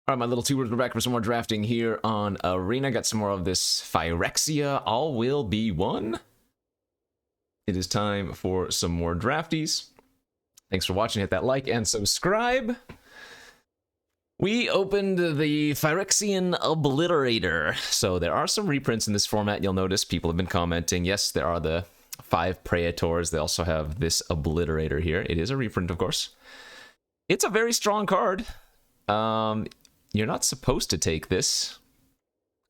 All right, my little tubers, we're back for some more drafting here on Arena. Got some more of this Phyrexia. All will be one. It is time for some more drafties. Thanks for watching. Hit that like and subscribe. We opened the Phyrexian Obliterator. So there are some reprints in this format. You'll notice people have been commenting. Yes, there are the 5 Praetors. They also have this Obliterator here. It is a reprint, of course. It's a very strong card. You're not supposed to take this.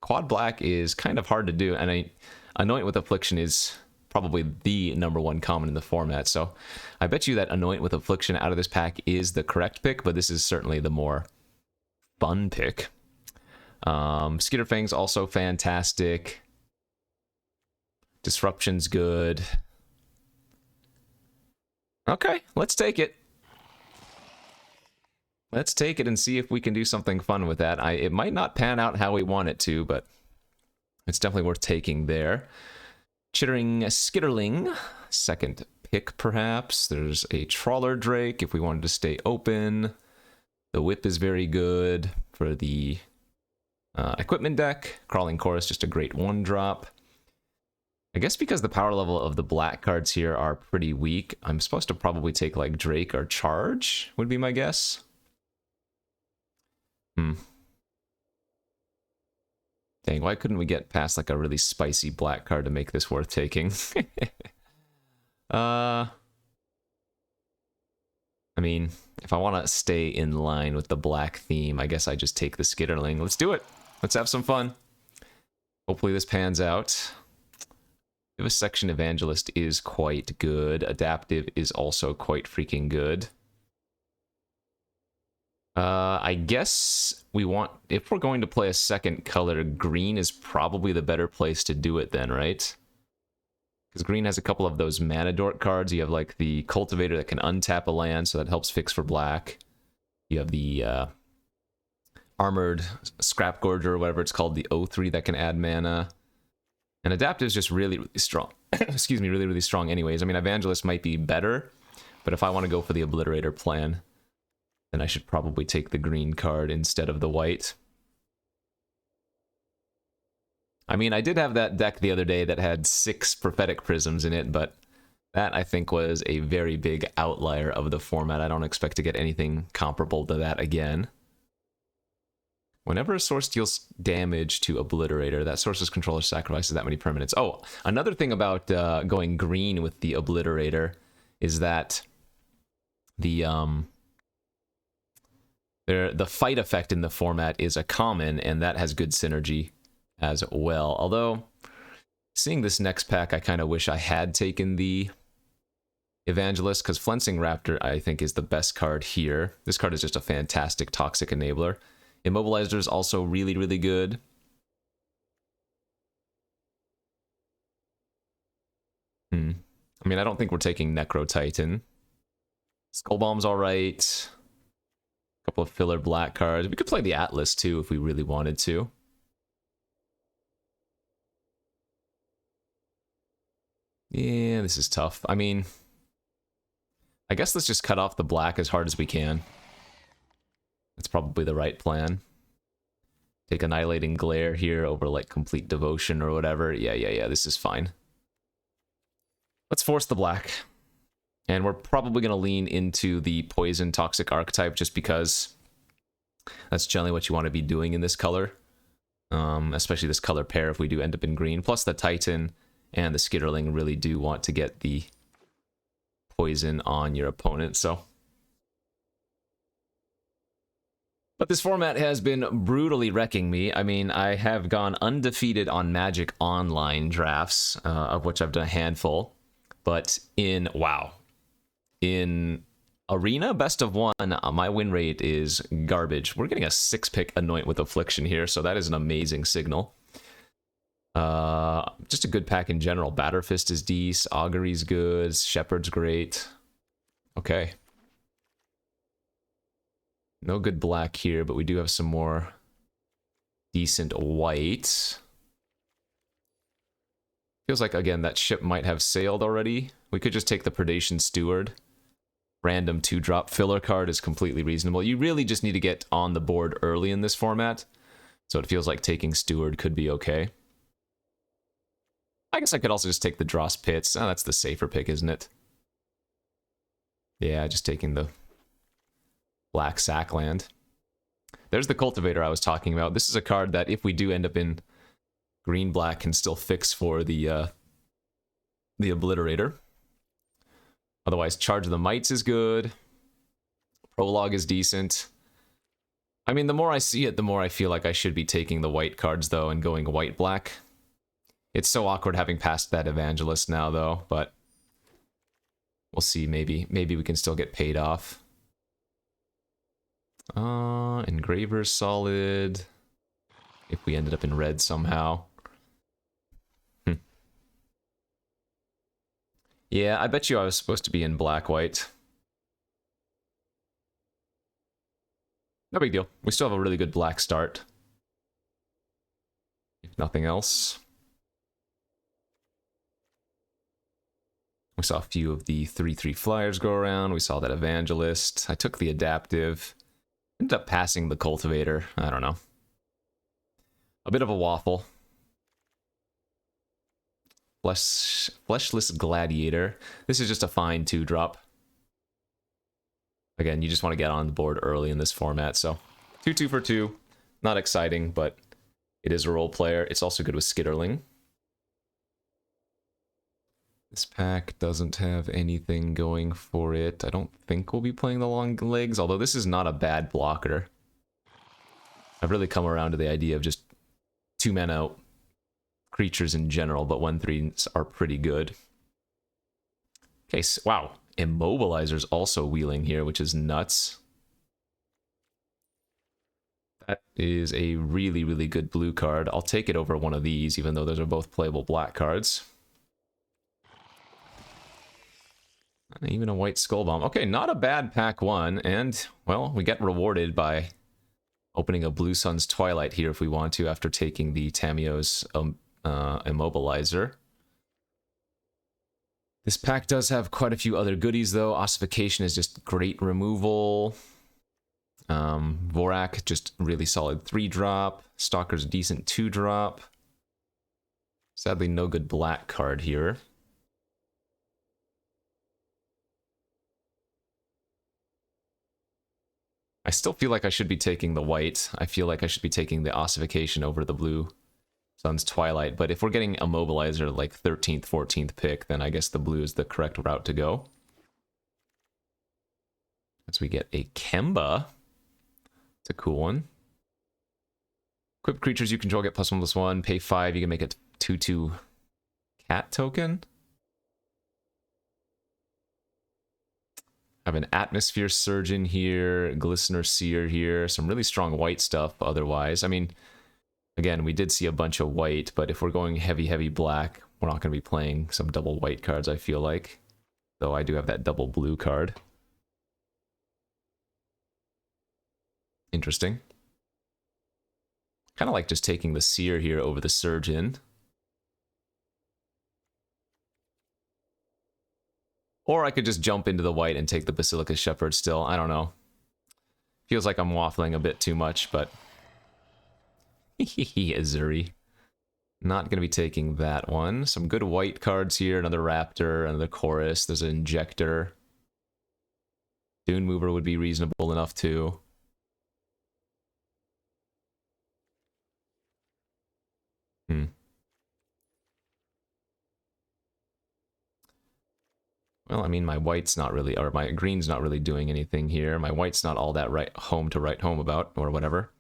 Quad black is kind of hard to do, and Anoint with Affliction is probably the #1 common in the format, so I bet you that Anoint with Affliction out of this pack is the correct pick, but this is certainly the more fun pick. Skitterfang's also fantastic. Disruption's good. Okay, let's take it. Let's take it and see if we can do something fun with that. It might not pan out how we want it to, but it's definitely worth taking there. Chittering Skitterling, second pick perhaps. There's a Trawler Drake if we wanted to stay open. The Whip is very good for the equipment deck. Crawling Chorus, just a great 1-drop. I guess because the power level of the black cards here are pretty weak, I'm supposed to probably take like Drake or Charge, would be my guess. Dang, why couldn't we get past like a really spicy black card to make this worth taking? I mean, if I want to stay in line with the black theme, I guess I just take the Skitterling. Let's do it. Let's have some fun. Hopefully this pans out. Vivisection Evangelist is quite good. Adaptive is also quite freaking good. I guess we want, if we're going to play a second color, green is probably the better place to do it then, right? Because green has a couple of those mana dork cards. You have like the Cultivator that can untap a land, so that helps fix for black. You have the Armored Scrap Gorger, or whatever it's called, the O3 that can add mana. And Adaptive is just really, really strong. Excuse me, really, really strong anyways. I mean, Evangelist might be better, but if I want to go for the Obliterator plan, then I should probably take the green card instead of the white. I mean, I did have that deck the other day that had 6 Prophetic Prisms in it, but that, I think, was a very big outlier of the format. I don't expect to get anything comparable to that again. Whenever a source deals damage to Obliterator, that source's controller sacrifices that many permanents. Oh, another thing about going green with the Obliterator is that the fight effect in the format is a common, and that has good synergy as well. Although, seeing this next pack, I kind of wish I had taken the Evangelist, because Flensing Raptor, I think, is the best card here. This card is just a fantastic Toxic Enabler. Immobilizer is also really, really good. I mean, I don't think we're taking Necro Titan. Skull Bomb's alright. Couple of filler black cards. We could play the Atlas too if we really wanted to. Yeah, this is tough. I mean, I guess let's just cut off the black as hard as we can. That's probably the right plan. Take Annihilating Glare here over like Complete Devotion or whatever. Yeah, this is fine. Let's force the black. And we're probably going to lean into the Poison Toxic archetype just because that's generally what you want to be doing in this color. Especially this color pair if we do end up in green. Plus the Titan and the Skitterling really do want to get the poison on your opponent, so. But this format has been brutally wrecking me. I mean, I have gone undefeated on Magic Online drafts, of which I've done a handful. But in Arena, best of 1, my win rate is garbage. We're getting a 6-pick Anoint with Affliction here, so that is an amazing signal. Just a good pack in general. Batterfist is decent, Augury's good, Shepherd's great. Okay. No good black here, but we do have some more decent white. Feels like, again, that ship might have sailed already. We could just take the Predation Steward. random 2-drop filler card is completely reasonable. You really just need to get on the board early in this format, so it feels like taking Steward could be okay. I guess I could also just take the Dross Pits. Oh, that's the safer pick, isn't it? Yeah, just taking the black sack land. There's the Cultivator I was talking about. This is a card that, if we do end up in green-black, can still fix for the Obliterator. Otherwise, Charge of the Mites is good. Prologue is decent. I mean, the more I see it, the more I feel like I should be taking the white cards, though, and going white-black. It's so awkward having passed that Evangelist now, though, but we'll see. Maybe we can still get paid off. Engraver's solid. If we ended up in red somehow. Yeah, I bet you I was supposed to be in black-white. No big deal. We still have a really good black start. If nothing else. We saw a few of the 3/3 flyers go around. We saw that Evangelist. I took the Adaptive. Ended up passing the Cultivator. I don't know. A bit of a waffle. Fleshless Gladiator. This is just a fine 2-drop. Again, you just want to get on the board early in this format, so 2/2 for 2. Not exciting, but it is a role player. It's also good with Skitterling. This pack doesn't have anything going for it. I don't think we'll be playing the long legs, although this is not a bad blocker. I've really come around to the idea of just 2-mana creatures in general, but 1/3s are pretty good. Okay, so, wow. Immobilizer's also wheeling here, which is nuts. That is a really, really good blue card. I'll take it over one of these, even though those are both playable black cards. And even a white Skull Bomb. Okay, not a bad pack one, and, well, we get rewarded by opening a Blue Sun's Twilight here if we want to, after taking the Tamiyo's Immobilizer. This pack does have quite a few other goodies, though. Ossification is just great removal. Vorak, just really solid 3-drop. Stalker's decent 2-drop. Sadly, no good black card here. I still feel like I should be taking the white. I feel like I should be taking the Ossification over the Blue Sun's Twilight, but if we're getting Immobilizer like 13th, 14th pick, then I guess the blue is the correct route to go. As we get a Kemba. It's a cool one. Equip creatures you control get +1/+1, pay 5, you can make a 2/2 cat token. I have an Atmosphere Surgeon here, Glistener Seer here, some really strong white stuff otherwise. I mean, again, we did see a bunch of white, but if we're going heavy, heavy black, we're not going to be playing some double white cards, I feel like. Though I do have that double blue card. Interesting. Kind of like just taking the Seer here over the Surgeon. Or I could just jump into the white and take the Basilica Shepherd still. I don't know. Feels like I'm waffling a bit too much, but... Azuri. Not going to be taking that one. Some good white cards here. Another Raptor, another Chorus. There's an Injector. Dune Mover would be reasonable enough too. Well, I mean, my white's not really, or my green's not really doing anything here. My white's not all that write home about, or whatever.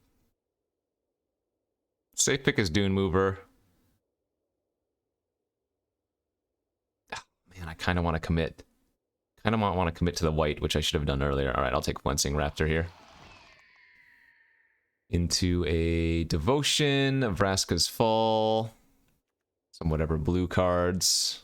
Safe pick is Dune Mover. Oh, man, I kind of want to commit. Kind of want to commit to the white, which I should have done earlier. All right, I'll take Flensing Raptor here. Into a Devotion, Vraska's Fall. Some whatever blue cards.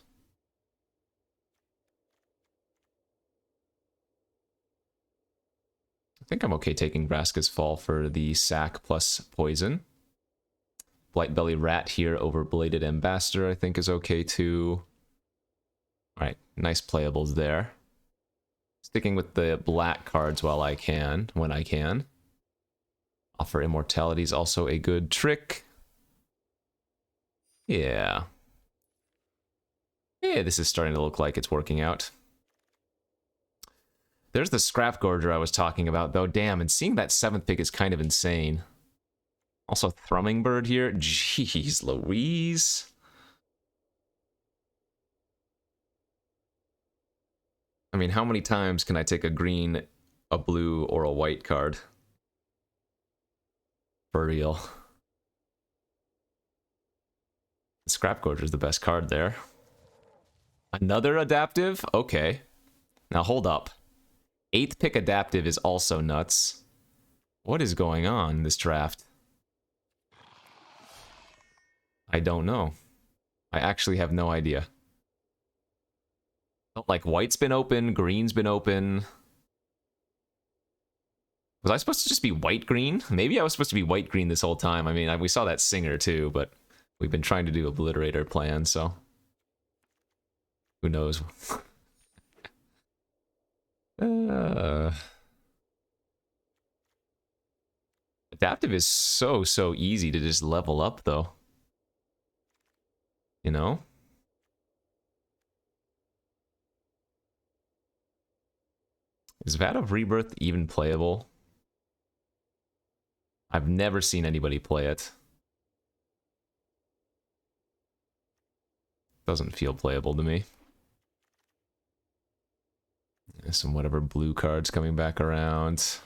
I think I'm okay taking Vraska's Fall for the sack plus poison. Blightbelly Rat here over Bladed Ambassador I think is okay too. Alright, nice playables there. Sticking with the black cards while I can, when I can. Offer Immortality is also a good trick. Yeah. Yeah, this is starting to look like it's working out. There's the Scrap Gorger I was talking about, though. Damn, and seeing that 7th pick is kind of insane. Also, Thrumming Bird here. Jeez Louise. I mean, how many times can I take a green, a blue, or a white card? For real. The Scrap Gorger is the best card there. Another adaptive? Okay. Now hold up. 8th pick adaptive is also nuts. What is going on in this draft? I don't know. I actually have no idea. Like, white's been open, green's been open. Was I supposed to just be white-green? Maybe I was supposed to be white-green this whole time. I mean, we saw that Singer too, but we've been trying to do Obliterator plan, so... who knows? Adaptive is so easy to just level up, though. You know? Is Vat of Rebirth even playable? I've never seen anybody play it. Doesn't feel playable to me. Some whatever blue cards coming back around.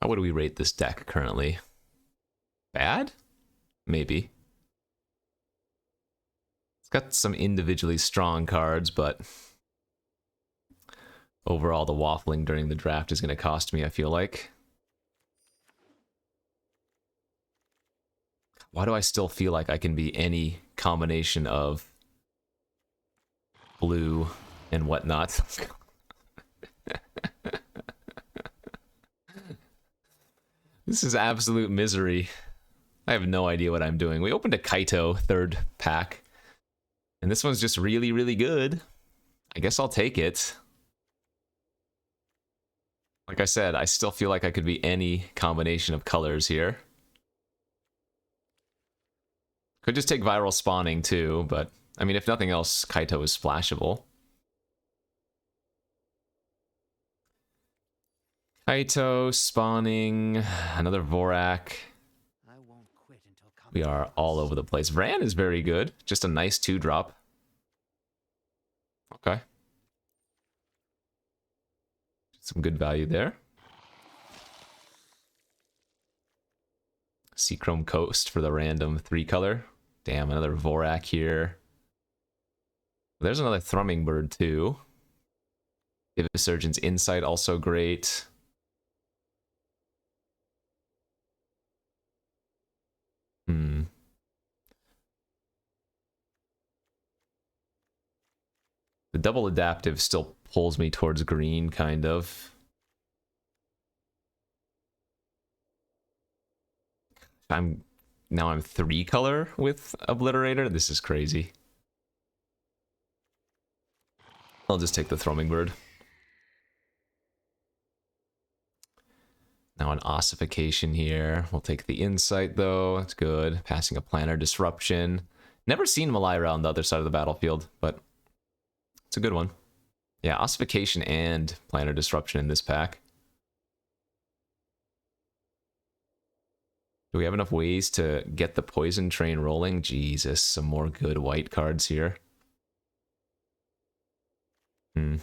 How would we rate this deck currently? Bad? Maybe. It's got some individually strong cards, but overall the waffling during the draft is going to cost me, I feel like. Why do I still feel like I can be any combination of blue and whatnot? This is absolute misery. I have no idea what I'm doing. We opened a Kaito 3rd pack. And this one's just really good. I guess I'll take it. Like I said, I still feel like I could be any combination of colors here. Could just take Viral Spawning too, but I mean, if nothing else, Kaito is splashable. Kaito, Spawning, another Vorak. We are all over the place. Vran is very good. Just a nice 2-drop. Okay. Some good value there. Seachrome Coast for the random 3-color. Damn, another Vorak here. There's another Thrumming Bird too. Surgeon's Insight also great. The double adaptive still pulls me towards green, kind of. I'm 3-color with Obliterator. This is crazy. I'll just take the Thrumming Bird. Now an Ossification here. We'll take the Insight, though. That's good. Passing a Planar Disruption. Never seen Malira on the other side of the battlefield, but it's a good one. Yeah, Ossification and Planar Disruption in this pack. Do we have enough ways to get the Poison Train rolling? Jesus, some more good white cards here. I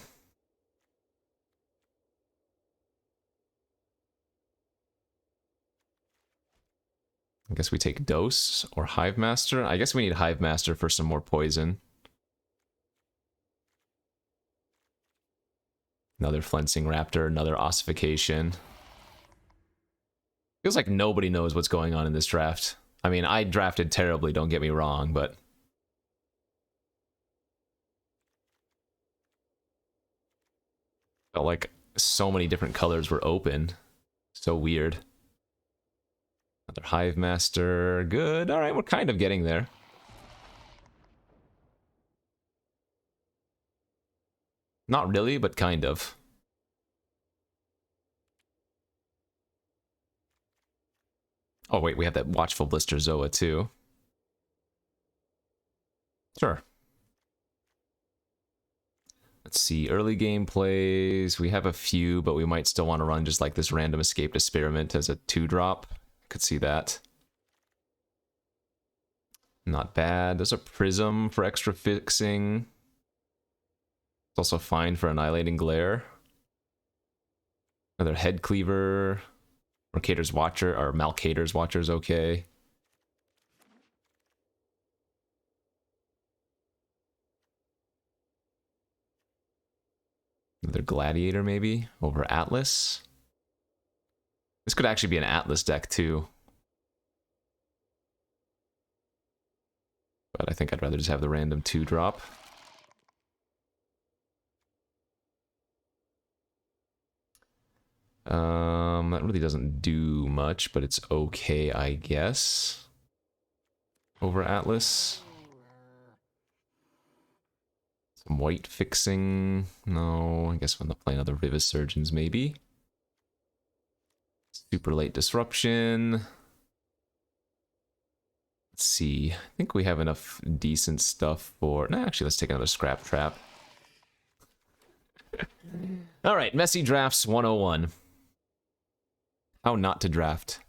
guess we take Dose or Hive Master. I guess we need Hive Master for some more poison. Another Flensing Raptor, another Ossification. Feels like nobody knows what's going on in this draft. I mean, I drafted terribly, don't get me wrong, but... felt like so many different colors were open. So weird. Another Hive Master. Good. All right, we're kind of getting there. Not really, but kind of. Oh, wait, we have that Watchful Blister Zoa, too. Sure. Let's see, early game plays. We have a few, but we might still want to run just like this random escaped experiment as a 2-drop. Could see that. Not bad. There's a Prism for extra fixing. It's also fine for Annihilating Glare. Another Head Cleaver. Mercator's Watcher, or Malcator's Watcher is okay. Another Gladiator, maybe, over Atlas. This could actually be an Atlas deck, too. But I think I'd rather just have the random 2-drop. That really doesn't do much, but it's okay, I guess. Over Atlas. Some white fixing. No, I guess when they'll play another Vivis Surgeons, maybe. Super late disruption. Let's see. I think we have enough decent stuff for... Nah, actually, let's take another Scrap Trap. Alright, Messy Drafts 101. How not to draft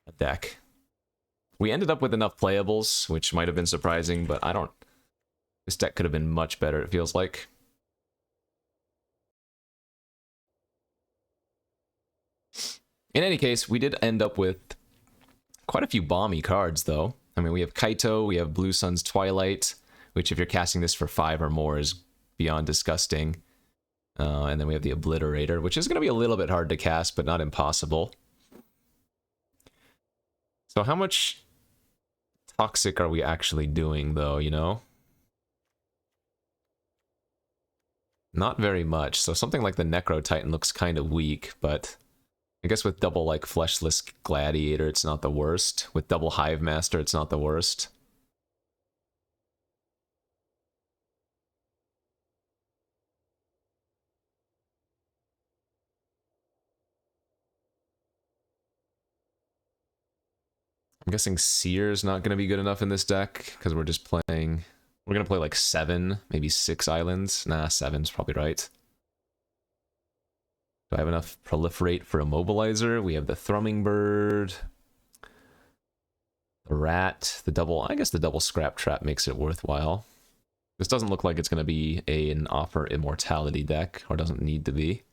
a deck. We ended up with enough playables, which might have been surprising, but I don't... This deck could have been much better, it feels like. In any case, we did end up with quite a few bomby cards, though. I mean, we have Kaito, we have Blue Sun's Twilight, which if you're casting this for 5 or more is beyond disgusting. And then we have the Obliterator, which is going to be a little bit hard to cast, but not impossible. So how much toxic are we actually doing, though, you know? Not very much. So something like the Necro Titan looks kind of weak, but I guess with double, like, Fleshless Gladiator, it's not the worst. With double Hive Master, it's not the worst. I'm guessing Seer's not going to be good enough in this deck, because we're just playing... We're going to play like 7, maybe 6 islands. Nah, 7's probably right. Do I have enough Proliferate for Immobilizer? We have the Thrumming Bird. The Rat. The double... I guess the double Scrap Trap makes it worthwhile. This doesn't look like it's going to be an Offer Immortality deck, or doesn't need to be.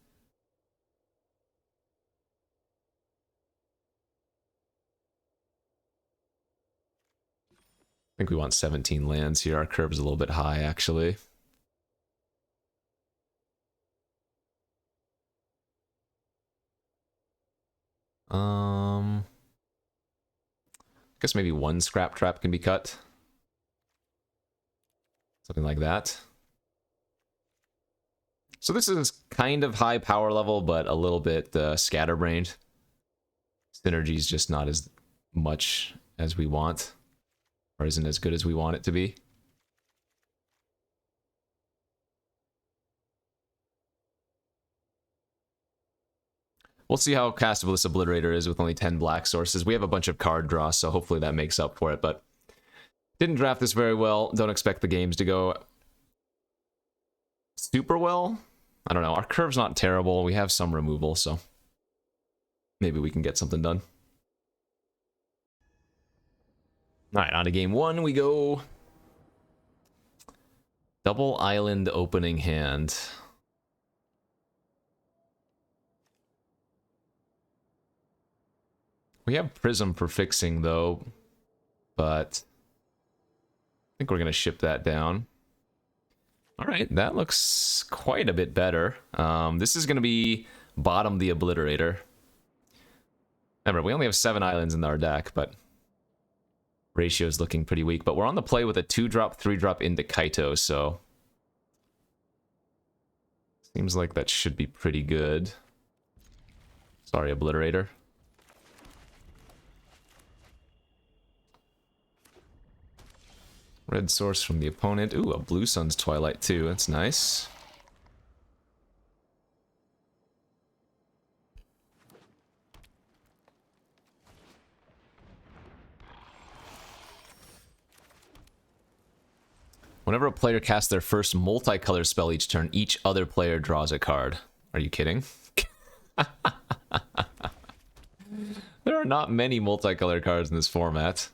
I think we want 17 lands here. Our curve's a little bit high, actually. I guess maybe 1 Scrap Trap can be cut. Something like that. So this is kind of high power level, but a little bit scatterbrained. Synergy's just not as much as we want. Or isn't as good as we want it to be. We'll see how castable this Obliterator is with only 10 black sources. We have a bunch of card draw, so hopefully that makes up for it, but didn't draft this very well. Don't expect the games to go super well. I don't know. Our curve's not terrible. We have some removal, so maybe we can get something done. Alright, on to game 1 we go. Double Island opening hand. We have Prism for fixing, though, but I think we're going to ship that down. Alright, that looks quite a bit better. This is going to be bottom the Obliterator. Remember, we only have 7 islands in our deck, but ratio's looking pretty weak. But we're on the play with a 2-drop, 3-drop into Kaito, so seems like that should be pretty good. Sorry, Obliterator. Red source from the opponent. Ooh, a Blue Sun's Twilight too. That's nice. Whenever a player casts their first multicolor spell each turn, each other player draws a card. Are you kidding? There are not many multicolor cards in this format.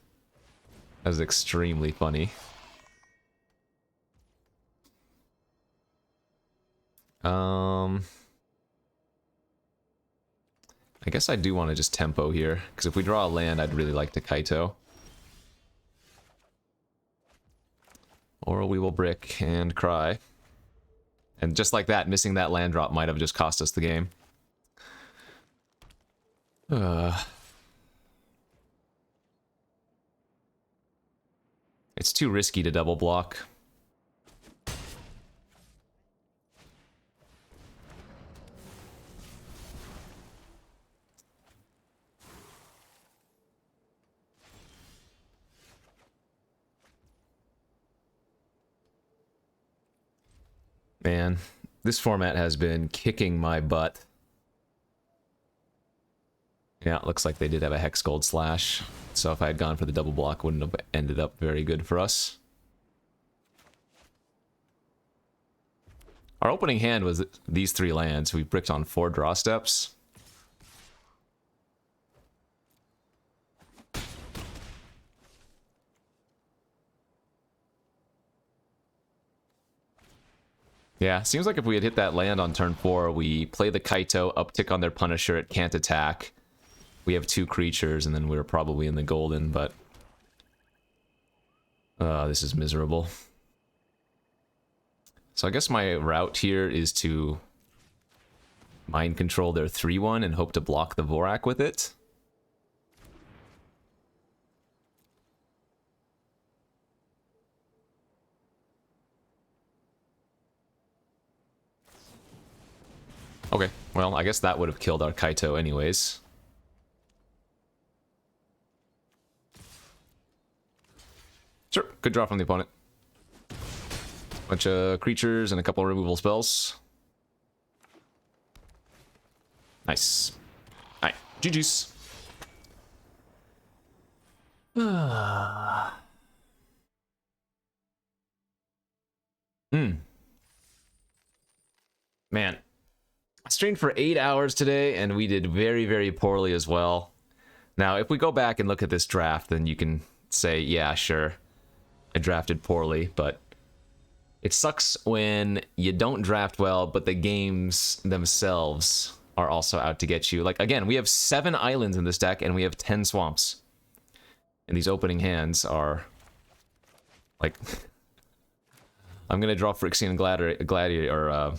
That is extremely funny. I guess I do want to just tempo here, because if we draw a land, I'd really like to Kaito. Or we will brick and cry. And just like that, missing that land drop might have just cost us the game. It's too risky to double block. Man, this format has been kicking my butt. Yeah, it looks like they did have a Hex Gold Slash. So if I had gone for the double block, wouldn't have ended up very good for us. Our opening hand was these 3 lands. We bricked on 4 draw steps. Yeah, seems like if we had hit that land on turn 4, we play the Kaito, uptick on their Punisher, it can't attack. We have 2 creatures, and then we're probably in the golden, but... this is miserable. So I guess my route here is to mind control their 3/1 and hope to block the Vorak with it. Okay, well, I guess that would have killed our Kaito anyways. Sure, good draw from the opponent. Bunch of creatures and a couple of removal spells. Nice. Alright, GG's. Man. I streamed for 8 hours today, and we did very, very poorly as well. Now, if we go back and look at this draft, then you can say, yeah, sure, I drafted poorly, but it sucks when you don't draft well, but the games themselves are also out to get you. Like, again, we have 7 islands in this deck, and we have 10 swamps. And these opening hands are, like... I'm gonna draw Phyrexian Gladiator, or,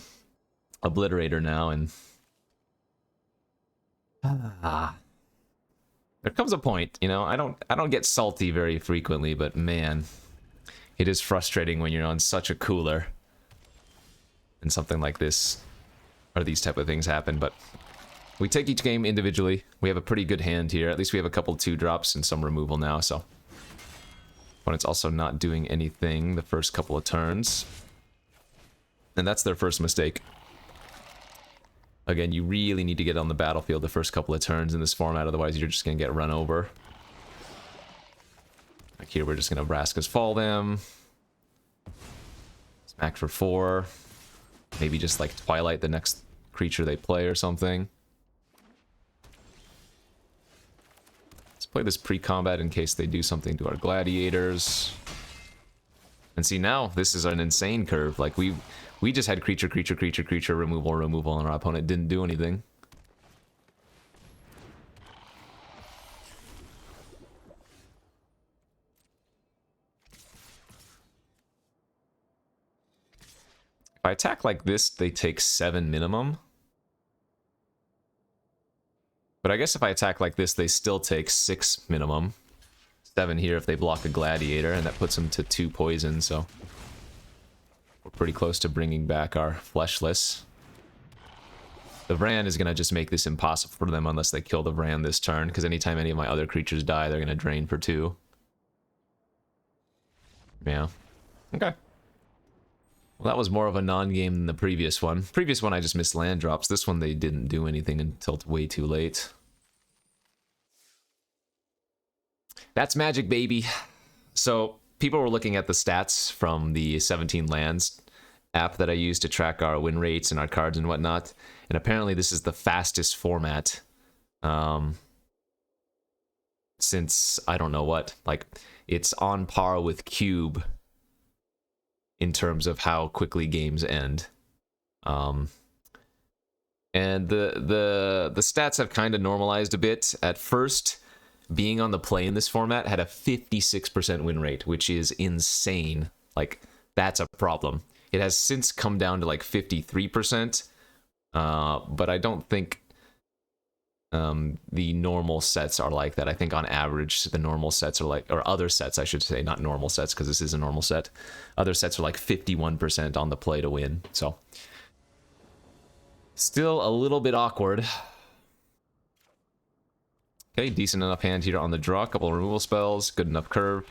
Obliterator now, and there comes a point, you know, I don't get salty very frequently, but man, it is frustrating when you're on such a cooler and something like this or these type of things happen. But we take each game individually. We have a pretty good hand here. At least we have a couple 2-drops and some removal now, so opponent's also not doing anything the first couple of turns, and that's their first mistake. Again, you really need to get on the battlefield the first couple of turns in this format, otherwise you're just going to get run over. Like here, we're just going to Vraska's Fall them. Smack for 4. Maybe just like Twilight the next creature they play or something. Let's play this pre-combat in case they do something to our gladiators. And see, now this is an insane curve. Like we just had creature, removal, and our opponent didn't do anything. If I attack like this, they take 7 minimum. But I guess if I attack like this, they still take 6 minimum. 7 here if they block a gladiator, and that puts them to 2 poison, so... we're pretty close to bringing back our fleshless. The Vran is going to just make this impossible for them unless they kill the Vran this turn, because anytime any of my other creatures die, they're going to drain for 2. Yeah. Okay. Well, that was more of a non-game than the previous one. Previous one, I just missed land drops. This one, they didn't do anything until way too late. That's Magic, baby. So, people were looking at the stats from the 17 lands app that I use to track our win rates and our cards and whatnot. And apparently this is the fastest format since, I don't know what. Like, it's on par with Cube in terms of how quickly games end. And the stats have kind of normalized a bit. At first, being on the play in this format had a 56% win rate, which is insane. Like, that's a problem. It has since come down to like 53%, but I don't think the normal sets are like that. I think on average, the normal sets are like, or other sets, I should say, not normal sets, because this is a normal set. Other sets are like 51% on the play to win. So, still a little bit awkward. Okay, decent enough hand here on the draw. Couple of removal spells, good enough curve.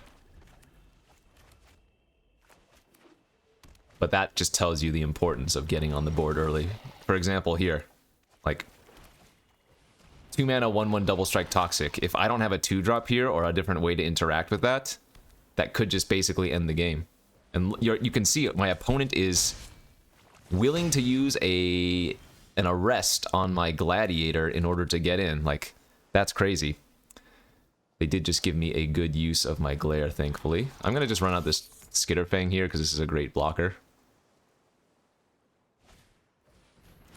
But that just tells you the importance of getting on the board early. For example, here, like 2 mana, 1/1 double strike toxic. If I don't have a 2-drop here or a different way to interact with that, that could just basically end the game. And you can see my opponent is willing to use an arrest on my gladiator in order to get in. Like, that's crazy. They did just give me a good use of my glare, thankfully. I'm gonna just run out this Skitterfang here because this is a great blocker.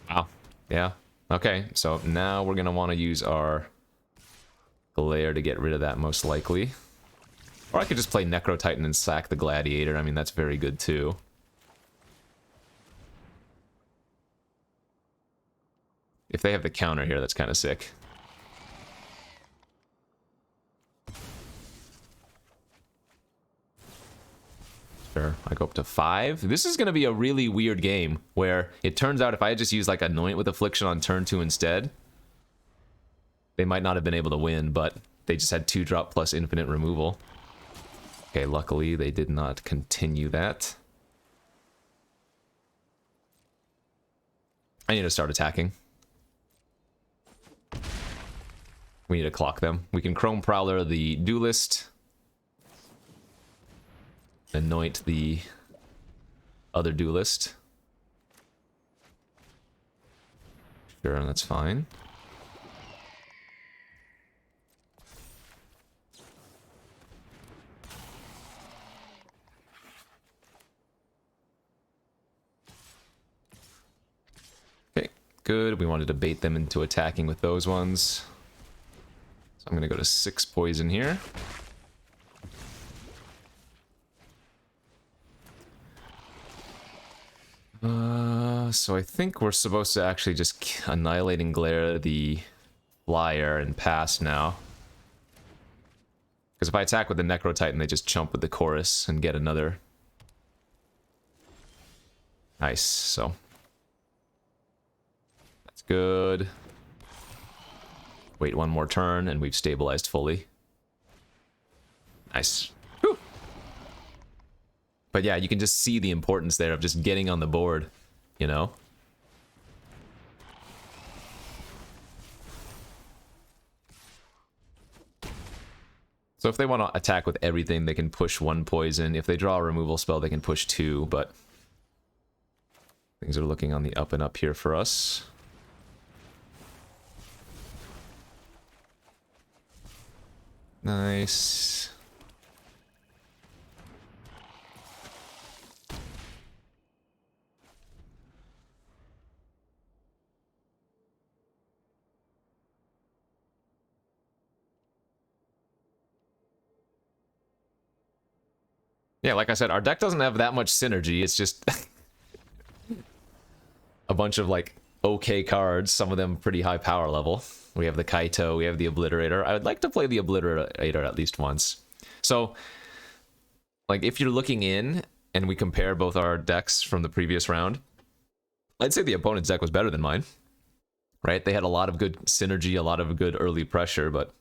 Wow. Yeah. Okay, so now we're gonna want to use our glare to get rid of that, most likely. Or I could just play Necro Titan and sack the Gladiator. I mean, that's very good too. If they have the counter here, that's kind of sick. Sure, I go up to 5. This is going to be a really weird game, where it turns out if I had just used like Anoint with Affliction on turn 2 instead, they might not have been able to win, but they just had 2-drop plus infinite removal. Okay, luckily they did not continue that. I need to start attacking. We need to clock them. We can Chrome Prowler the Duelist. Anoint the other Duelist. Sure, that's fine. Okay, good. We wanted to bait them into attacking with those ones. So I'm going to go to 6 poison here. So I think we're supposed to actually just Annihilate and Glare the Flyer and pass now. Because if I attack with the Necro Titan, they just chump with the Chorus and get another. Nice, so. That's good. Wait one more turn, and we've stabilized fully. Nice. Whew. But yeah, you can just see the importance there of just getting on the board, you know? So if they want to attack with everything, they can push 1 poison. If they draw a removal spell, they can push 2, but things are looking on the up and up here for us. Nice. Yeah, like I said, our deck doesn't have that much synergy. It's just a bunch of, like, okay cards, some of them pretty high power level. We have the Kaito, we have the Obliterator. I would like to play the Obliterator at least once. So, like, if you're looking in and we compare both our decks from the previous round, I'd say the opponent's deck was better than mine. right? They had a lot of good synergy, a lot of good early pressure, but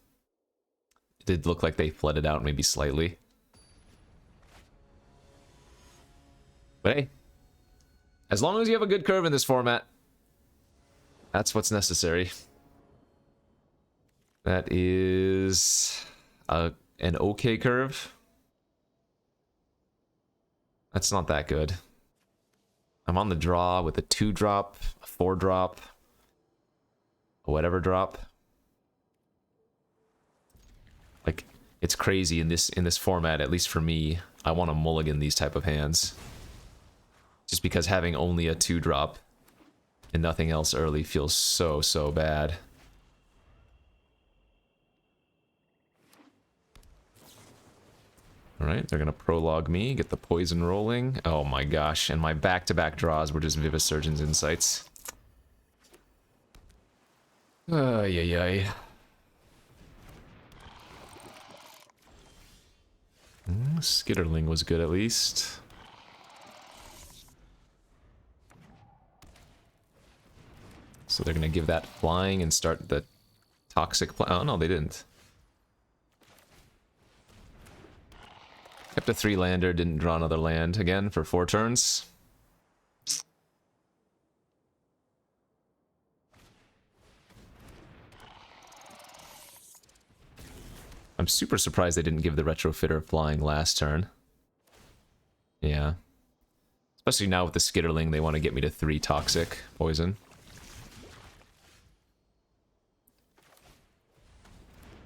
it did look like they flooded out maybe slightly. But hey, as long as you have a good curve in this format, that's what's necessary. That is an okay curve. That's not that good. I'm on the draw with a 2-drop, a 4-drop, a whatever drop. Like, it's crazy in this format, at least for me. I want to mulligan these type of hands. Just because having only a 2-drop and nothing else early feels so bad. Alright, they're gonna prologue me, get the poison rolling. Oh my gosh, and my back-to-back draws were just Vivis Surgeon's Insights. Ay. Skitterling was good at least. So they're gonna give that flying and start the toxic play. Oh no, they didn't. Kept a 3-lander, didn't draw another land again for 4 turns. I'm super surprised they didn't give the Retrofitter flying last turn. Yeah. Especially now with the Skitterling, they want to get me to 3 toxic poison.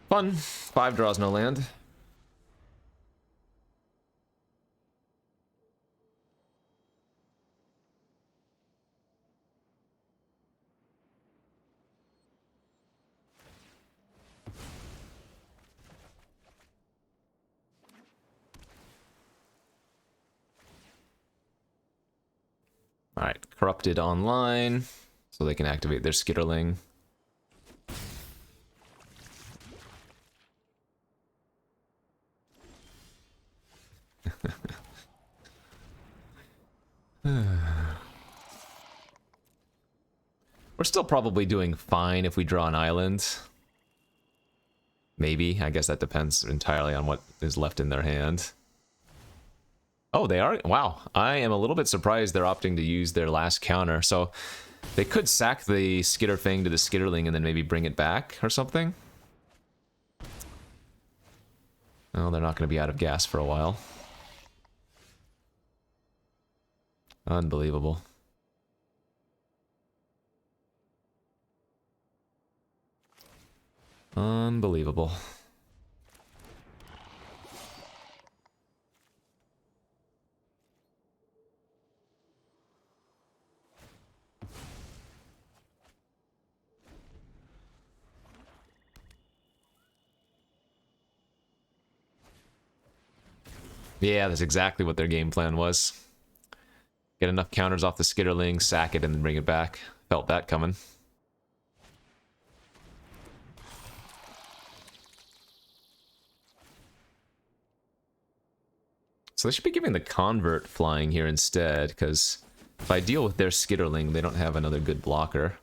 Fun. 5 draws, no land. Alright, Corrupted online, so they can activate their Skitterling. We're still probably doing fine if we draw an island. Maybe. I guess that depends entirely on what is left in their hand. Oh, they are? Wow. I am a little bit surprised they're opting to use their last counter. So they could sack the Skitterfang to the Skitterling and then maybe bring it back or something. Oh, they're not going to be out of gas for a while. Unbelievable. Unbelievable. Yeah, that's exactly what their game plan was. Get enough counters off the Skitterling, sack it, and then bring it back. Felt that coming. So they should be giving the Convert flying here instead, because if I deal with their Skitterling, they don't have another good blocker.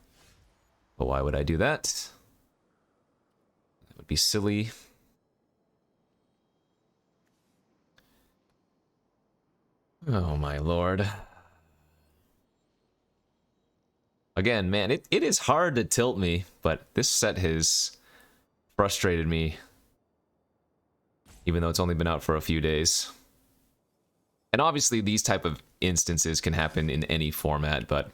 But why would I do that? That would be silly. Oh my lord. Again, man, it is hard to tilt me, but this set has frustrated me. Even though it's only been out for a few days. And obviously these type of instances can happen in any format, but...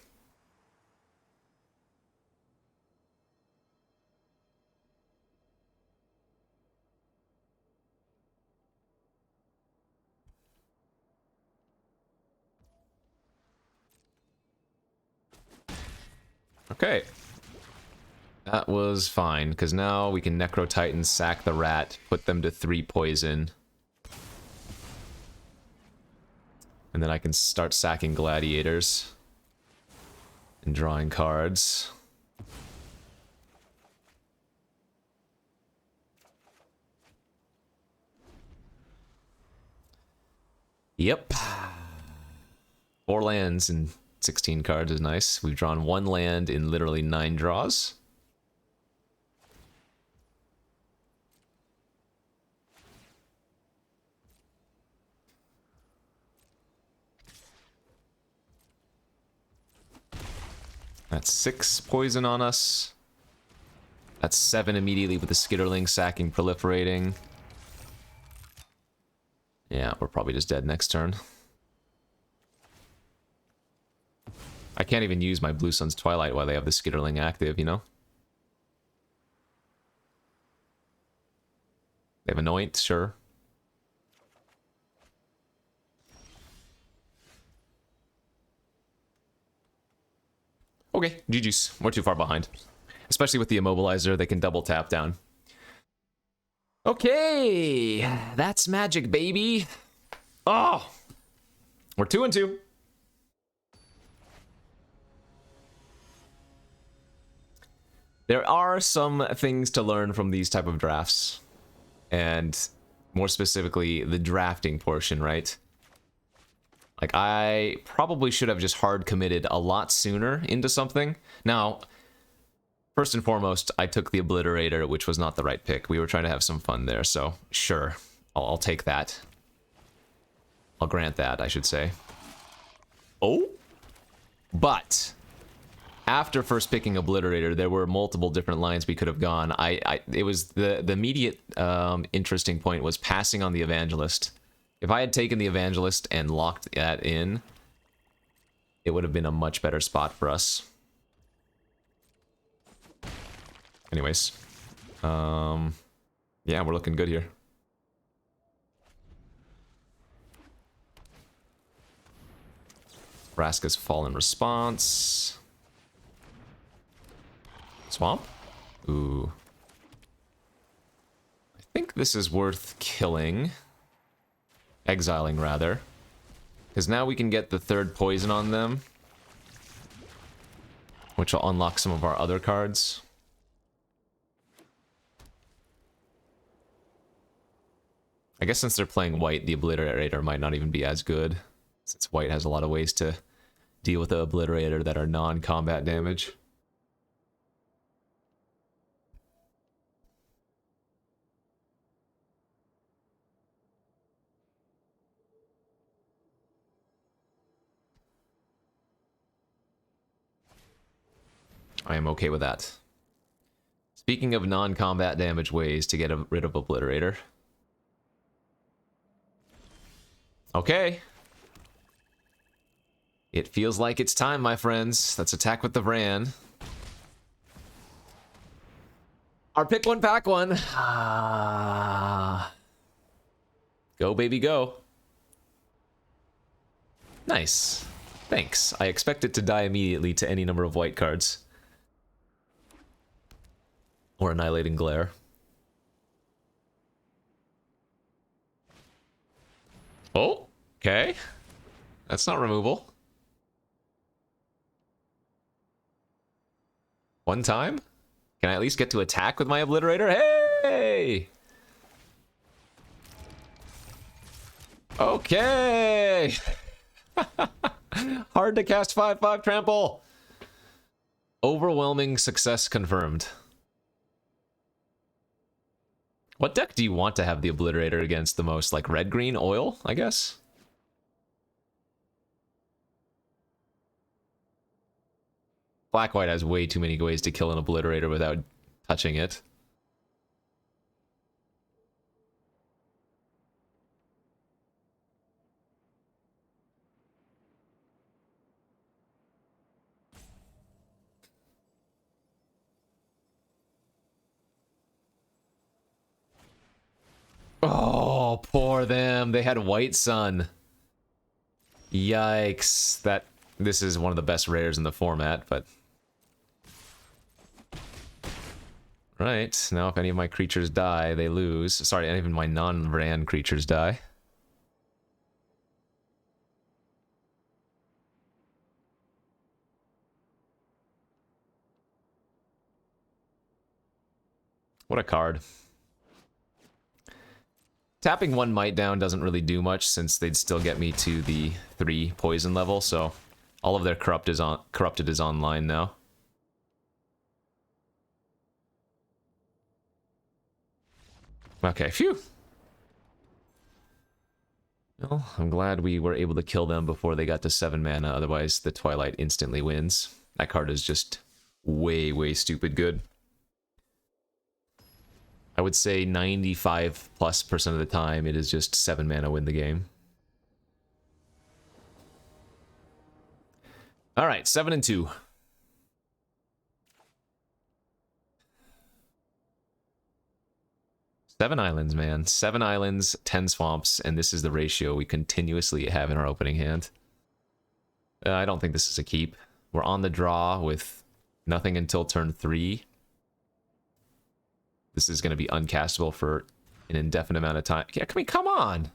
Okay. That was fine, because now we can Necro Titan, sack the rat, put them to 3 poison. And then I can start sacking gladiators. And drawing cards. Yep. 4 lands in 16 cards is nice. We've drawn 1 land in literally 9 draws. That's 6 poison on us. That's 7 immediately with the Skitterling sacking, proliferating. Yeah, we're probably just dead next turn. I can't even use my Blue Sun's Twilight while they have the Skitterling active, you know? They have Anoint, sure. Okay, GG's. We're too far behind. Especially with the Immobilizer, they can double tap down. Okay, that's magic, baby. Oh, we're 2-2. There are some things to learn from these type of drafts. And more specifically, the drafting portion, right? Like, I probably should have just hard committed a lot sooner into something. Now, first and foremost, I took the Obliterator, which was not the right pick. We were trying to have some fun there, so sure. I'll take that. I'll grant that, I should say. Oh? But after first picking Obliterator, there were multiple different lines we could have gone. It was the immediate interesting point was passing on the Evangelist. If I had taken the Evangelist and locked that in, it would have been a much better spot for us. Anyways, yeah, we're looking good here. Vraska's Fallen Response. Swamp? Ooh. I think this is worth killing. Exiling, rather. Because now we can get the 3rd poison on them. Which will unlock some of our other cards. I guess since they're playing white, the Obliterator might not even be as good. Since white has a lot of ways to deal with the Obliterator that are non-combat damage. I am okay with that. Speaking of non-combat damage ways to get rid of Obliterator. Okay. It feels like it's time, my friends. Let's attack with the Vran. Our pick one, pack one. Go, baby, go. Nice. Thanks. I expect it to die immediately to any number of white cards. Or Annihilating Glare. Oh, okay. That's not removal. One time? Can I at least get to attack with my Obliterator? Hey! Okay! Hard to cast 5/5 trample. Overwhelming success confirmed. What deck do you want to have the Obliterator against the most? Like red-green oil, I guess? Black-white has way too many ways to kill an Obliterator without touching it. Oh, poor them. They had White Sun. Yikes. This is one of the best rares in the format, but... Right, now if any of my creatures die, they lose. Sorry, even my non-Vran creatures die. What a card. Tapping one Might down doesn't really do much since they'd still get me to the 3 poison level, so All of their corrupted is online now. Okay, phew. Well, I'm glad we were able to kill them before they got to 7 mana, otherwise the Twilight instantly wins. That card is just way, way stupid good. I would say 95+% of the time it is just 7 mana win the game. Alright, 7 and 2. Seven islands, man. 7 islands, 10 swamps, and this is the ratio we continuously have in our opening hand. I don't think this is a keep. We're on the draw with nothing until turn 3. This is going to be uncastable for an indefinite amount of time. Yeah, I mean, come on!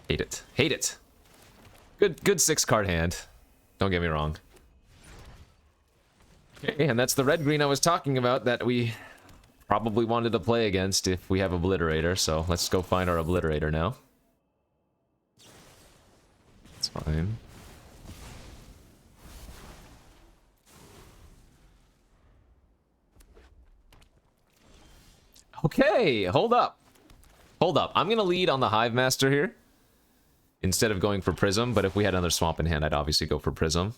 Hate it. Hate it. Good 6-card hand. Don't get me wrong. Okay, and that's the red-green I was talking about that we probably wanted to play against if we have Obliterator, so let's go find our Obliterator now. That's fine. Okay, hold up. Hold up. I'm gonna lead on the Hive Master here instead of going for Prism, but if we had another swamp in hand, I'd obviously go for Prism.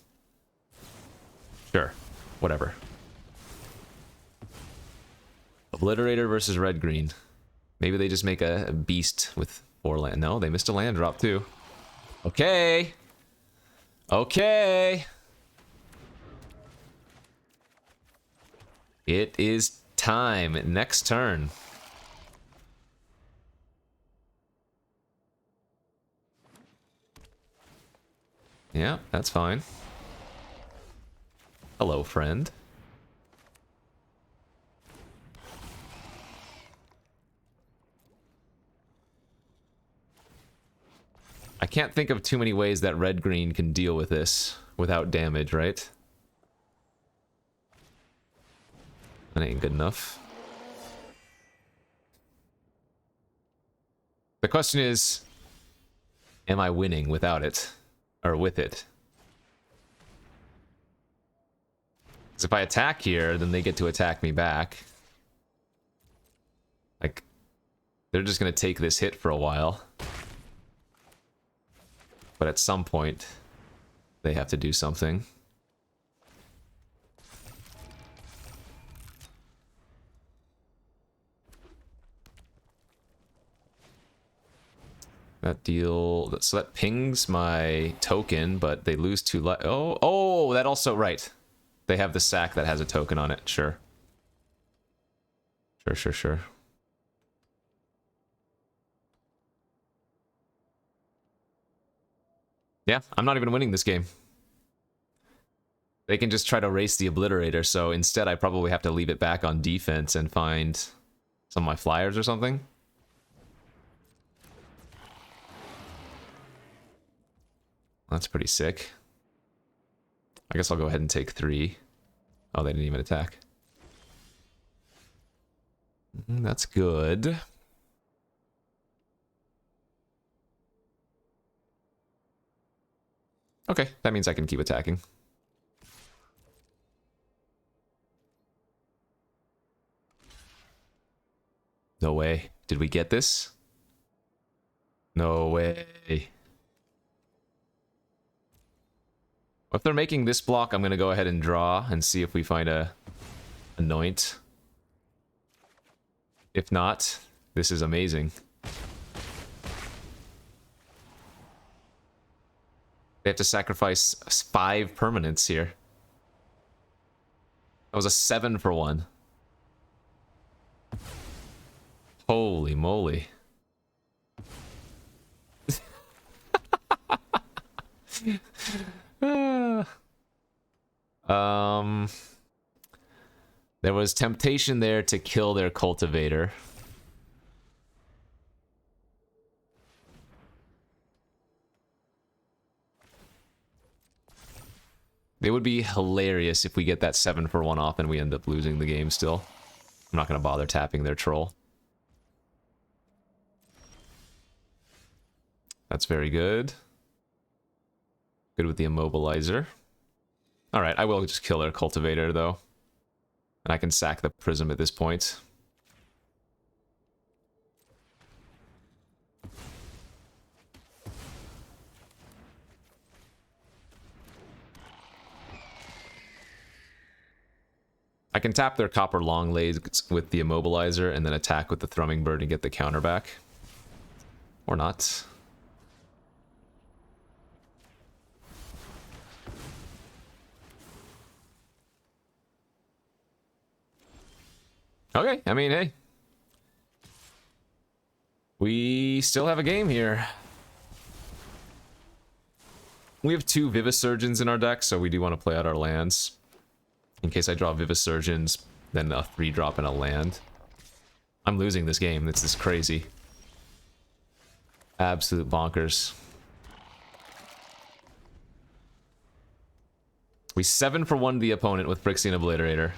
Sure. Whatever. Obliterator versus red-green. Maybe they just make a beast with 4 land. No, they missed a land drop too. Okay. Okay. It is time. Next turn. Yeah, that's fine. Hello, friend. I can't think of too many ways that red-green can deal with this without damage, right? That ain't good enough. The question is, am I winning without it? Or with it? Because if I attack here, then they get to attack me back. Like, they're just gonna take this hit for a while. But at some point, they have to do something. So that pings my token, but they lose 2 life. Oh, that also, right. They have the sack that has a token on it, sure. Sure. Yeah, I'm not even winning this game. They can just try to race the Obliterator, so instead I probably have to leave it back on defense and find some of my flyers or something. That's pretty sick. I guess I'll go ahead and take 3. Oh, they didn't even attack. That's good. Okay, that means I can keep attacking. No way. Did we get this? No way. If they're making this block, I'm going to go ahead and draw and see if we find a Anoint. If not, this is amazing. They have to sacrifice 5 permanents here. That was a 7 for 1. Holy moly. There was temptation there to kill their cultivator. It would be hilarious if we get that 7 for 1 off and we end up losing the game still. I'm not going to bother tapping their troll. That's very good. Good with the immobilizer. Alright, I will just kill their cultivator, though. And I can sack the prism at this point. I can tap their copper long legs with the immobilizer and then attack with the thrumming bird and get the counter back. Or not. Okay, I mean, hey. We still have a game here. We have 2 Vivisurgeons in our deck, so we do want to play out our lands. In case I draw Vivisurgeons, then a 3-drop and a land. I'm losing this game. This is crazy. Absolute bonkers. We 7 for 1 the opponent with Phyrexia and Obliterator.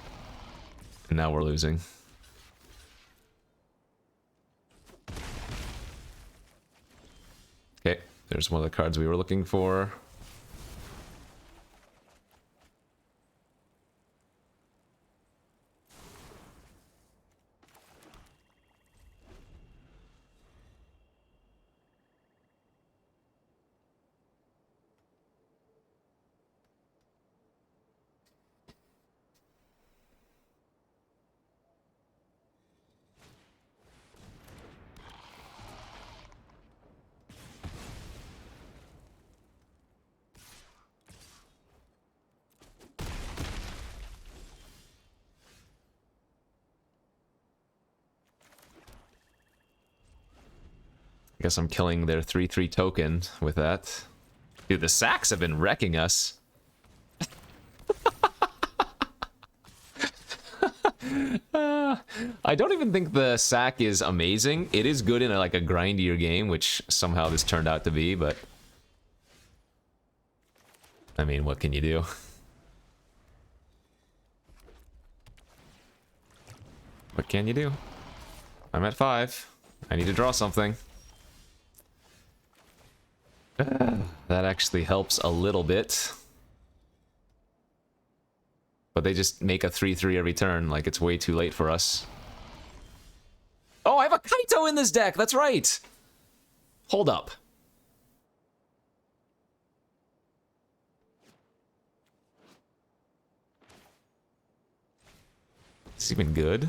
And now we're losing. Okay, there's one of the cards we were looking for. Guess I'm killing their 3/3 token with that. Dude, the sacks have been wrecking us. I don't even think the sack is amazing. It is good in like a grindier game, which somehow this turned out to be, but I mean, what can you do? What can you do? I'm at 5. I need to draw something. That actually helps a little bit. But they just make a 3/3 every turn, like it's way too late for us. Oh, I have a Kaito in this deck! That's right! Hold up. Is this even good?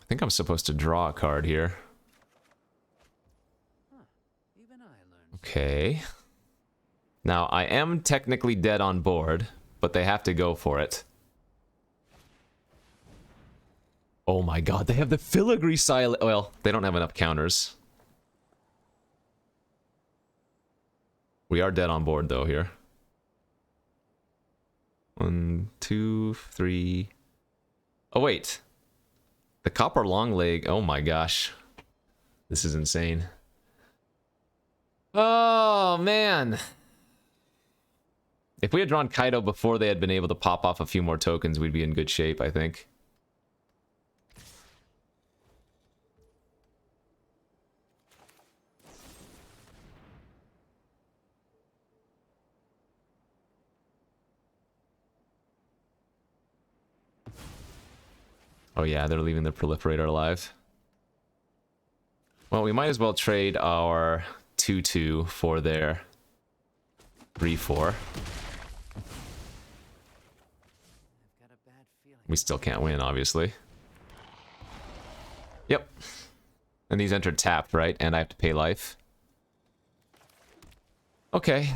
I think I'm supposed to draw a card here. Okay. Now, I am technically dead on board, but they have to go for it. Oh my god, they have the filigree silent. Well, they don't have enough counters. We are dead on board, though, here. 1, 2, 3. Oh, wait. The copper long leg. Oh my gosh. This is insane. Oh, man. If we had drawn Kaito before they had been able to pop off a few more tokens, we'd be in good shape, I think. Oh yeah, they're leaving the Proliferator alive. Well, we might as well trade our 2/2 for their 3/4. We still can't win, obviously. Yep. And these entered tapped, right? And I have to pay life. Okay.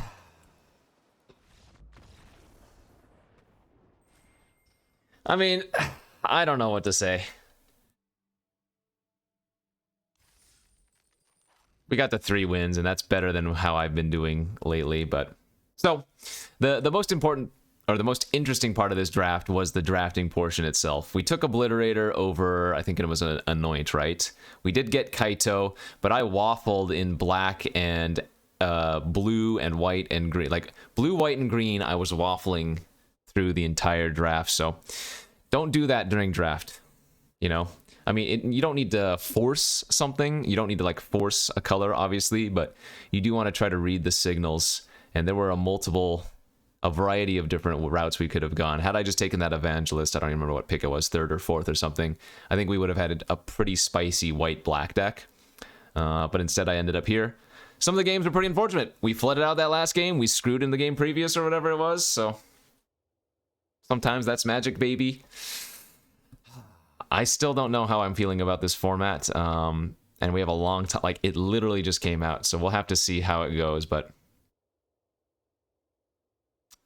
I mean, I don't know what to say. We got the 3 wins, and that's better than how I've been doing lately, but... So, the most important, or the most interesting part of this draft was the drafting portion itself. We took Obliterator over, I think it was an Anoint, right? We did get Kaito, but I waffled in black and blue and white and green. Like, blue, white, and green, I was waffling through the entire draft, so... Don't do that during draft. you know? I mean, you don't need to force something. You don't need to, like, force a color, obviously, but you do want to try to read the signals. And there were a variety of different routes we could have gone. Had I just taken that Evangelist, I don't even remember what pick it was, 3rd or 4th or something, I think we would have had a pretty spicy white-black deck. But instead, I ended up here. Some of the games were pretty unfortunate. We flooded out that last game. We screwed in the game previous or whatever it was, so sometimes that's magic, baby. I still don't know how I'm feeling about this format, and we have a long time. Like, it literally just came out, so we'll have to see how it goes, but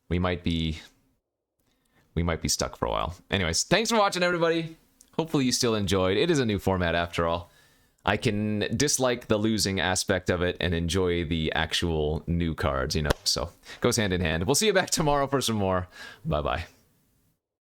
we might be stuck for a while. Anyways, thanks for watching, everybody. Hopefully you still enjoyed. It is a new format after all. I can dislike the losing aspect of it and enjoy the actual new cards, you know, so goes hand in hand. We'll see you back tomorrow for some more. Bye-bye.